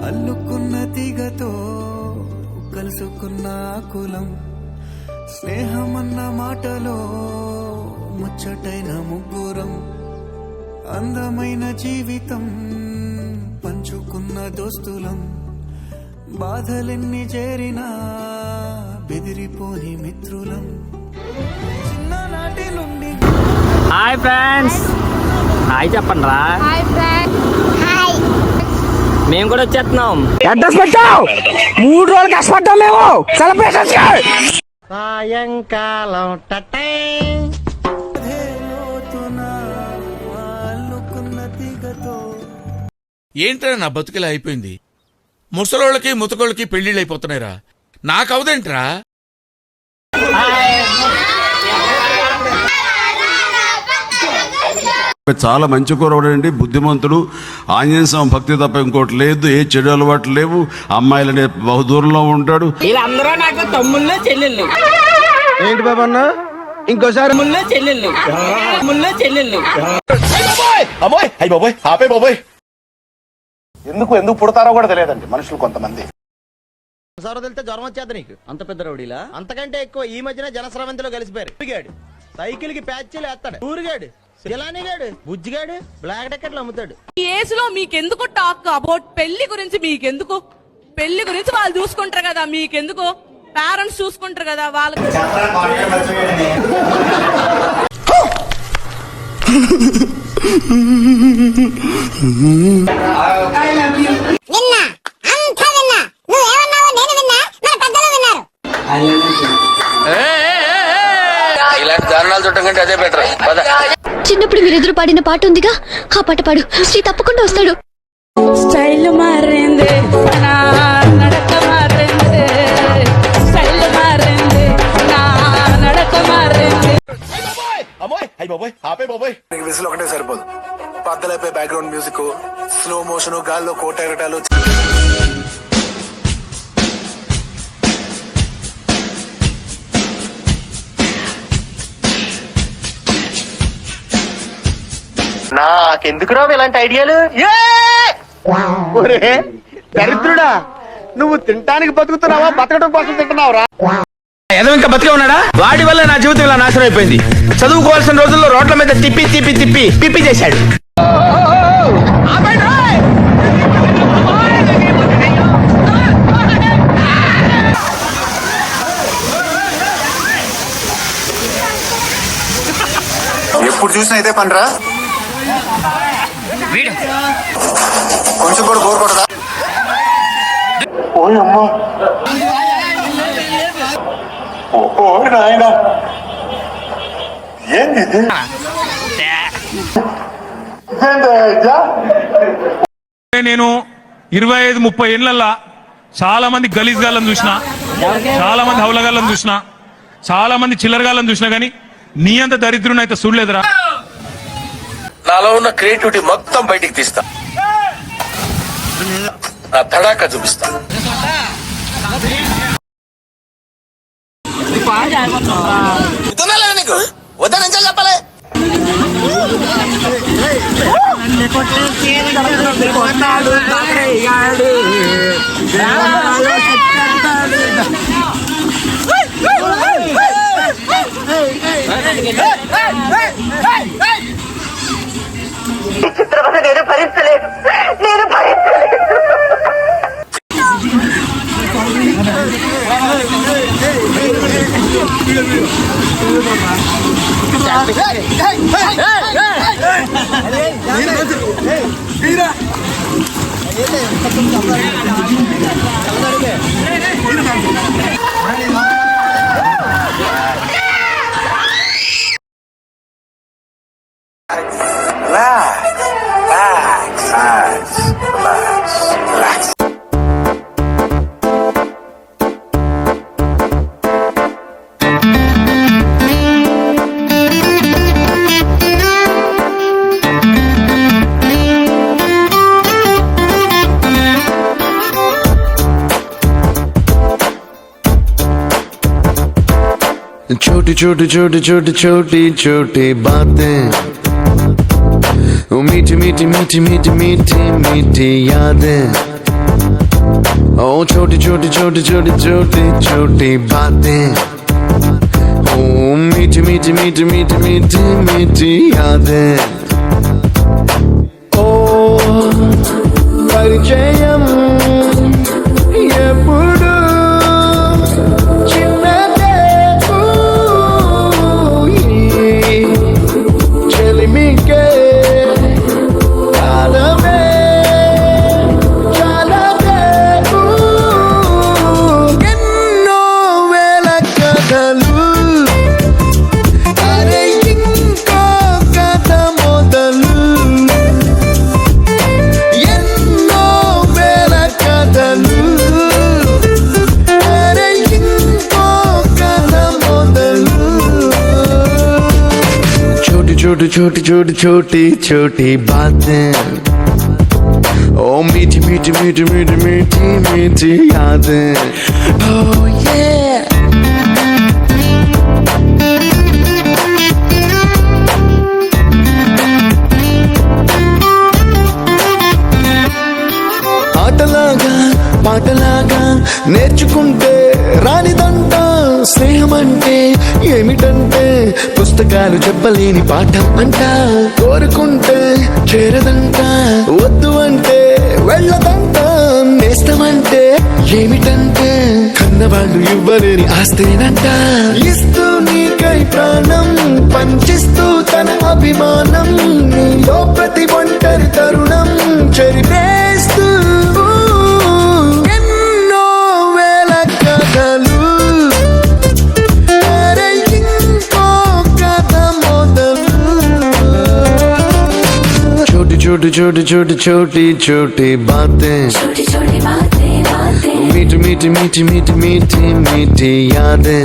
అల్లుకున్న తీగతో కలుసుకున్న కులం స్నేహమన్న మాటలో ముచ్చటైన ముగ్గురం అందమైన జీవితం పంచుకున్న దోస్తులం బాధలెన్ని చేరినా బెదిరిపోని మిత్రులం చిన్ననాటి నుండి. హాయ్ ఫ్రెండ్స్, హాయ్ చెప్పండి రా. మేము కూడా వచ్చేస్తున్నాం. అడ్రస్ పెట్టావు 3 రోజులు కష్టపడ్డాం మేము సెలబ్రేషన్. సాయంకాలం ఏంట్రా నా బతుకులా అయిపోయింది. ముసలోళ్ళకి ముతకోళ్ళకి పెళ్లిళ్ళు అయిపోతున్నాయిరా, నాకవదేంట్రా? చాలా మంచి కూరవాడండి, బుద్ధిమంతుడు, ఆంజనేయ స్వామి భక్తి తప్ప ఇంకోటి లేదు, ఏ చెడు అలవాట్లు లేవు, అమ్మాయిలనే బహుదూరంలో ఉంటాడు. వీళ్ళందరూ నాకు తమ్ముళ్ళు చెల్లెళ్ళు. ఏంటి బాబా అన్న ఇంకోసారి తమ్ముళ్ళు చెల్లెళ్ళు. అమ్మోయ్ అయ్యి బాబోయ్ ఆపే బాబోయ్. ఎందుకు పుడతారో కూడా తెలియదండి మనుషులు కొంతమంది. సారో తెలితే జ్వరం వచ్చేద్ది నీకు. అంత పెద్ద రౌడీలా? అంతకంటే ఎక్కువ ఈ మధ్యన జనస్రవంతిలో కలిసిపోయారు. ఊరిగాడు సైకిల్ కి ప్యాచ్లు వేస్తాడు, ఊరిగాడు శిలానిగాడు, బుజ్జిగాడు బ్లాక్ టికెట్లు అమ్ముతాడు. ఈ ఏజ్ లో మీకెందుకు టాక్ అబౌట్ పెళ్లి గురించి? మీకెందుకు? పెళ్లి గురించి వాళ్ళు చూసుకుంటారు కదా, మీకెందుకు? పేరెంట్స్ చూసుకుంటారు కదా వాళ్ళకి. ఇలాంటి దారుణాలు చుట్టం కంటే అదే బెటర్. చిన్నప్పుడు మీరెదురు పాడిన పాట ఉందిగా, ఆ పాట పాడు. శ్రీ తప్పకుండా వస్తాడు. స్టైల్ మారింది, నా నడక మారింది, స్టైల్ మారింది, నా నడక మారింది. అమ్మోయ్ అయ్యి బాబోయ్ ఆపే బాబోయ్. విజిల్ ఒకటే సరిపోదు, పద్దలైపోయి బ్యాక్గ్రౌండ్ మ్యూజిక్, స్లో మోషన్, గాల్లో కోట ఎగటాలు. నాకెందుకురా ఇలాంటి ఐడియాలు? దరిద్రుడా, నువ్వు తినటానికి బతుకుతున్నావా బతకడం కోసం తింటున్నావురా? ఏదో ఇంకా బతికే ఉన్నాడా? వాడి వల్ల నా జీవితం ఇలా నాశనం అయిపోయింది. చదువుకోవాల్సిన రోజుల్లో రోడ్ల మీద తిప్పి తిప్పి తిప్పి పిప్పి చేశాడు. ఎప్పుడు చూసినా ఇదే పనిరా, కొంచెం కూడా బోర్ కొడదా? ఓయ్ అమ్మా, ఓ నాయన, ఏంది ఇది? నేను 25-30 ఏళ్లల్లా చాలా మంది గలీజ్ గాళ్ళని చూసిన, చాలా మంది హౌలగాళ్ళని చూసిన, చాలా మంది చిల్లరగాళ్ళని చూసినా గానీ నీ అంత దరిద్రుని అయితే చూడలేదురా. నాలో ఉన్న క్రియేటివిటీ మొత్తం బయటికి తీస్తా, నా తడాకా చూపిస్తా. నీకు వద్దా నుంచి చెప్పలే. నేను భరించలేదు. छोटी छोटी छोटी छोटी छोटी छोटी बातें, मीठी मीठी मीठी मीठी मीठी मीठी यादें। छोटी छोटी छोटी छोटी छोटी बातें ओ मीठी मीठी मीठी मीठी मीठी मीठी यादें ओ परिचयम ఎప్పుడు చిన్నదే చెలిమికే కాలమే చాలదే ఎన్నో వేల కథలు అరే ఇంకో కథ మొదలు ఎన్నో వేల కథలు అరే ఇంకో కథ మొదలు छोटी छोटी छोटी छोटी छोटी छोटी बातें ओ मीठी मीठी मीठी मीठी मीठी मीठी यादें oh yeah ఆటలాగా పాటలాగా నేర్చుకుంటే రానిదంట స్నేహం అంటే ఏమిటంటే పుస్తకాలు చెప్పలేని పాఠం అంట కోరుకుంటే చేరదంట వద్దు అంటే వెళ్ళదంట నేస్తమంటే ఏమిటంటే కన్నవాళ్ళు ఇవ్వలేని ఆస్తేనంట ఇస్తూ నీకై ప్రాణం పంచిస్తూ తన అభిమానం నీలో ప్రతి ఒంటరి తరుణం చెరిపేస్తూ ఎన్నో వేల కథలు అరే ఇంకో కథ మొదలు छोटी छोटी छोटी छोटी छोटी छोटी बातें मीठी मीठी मीठी मीठी मीठी मीठी यादें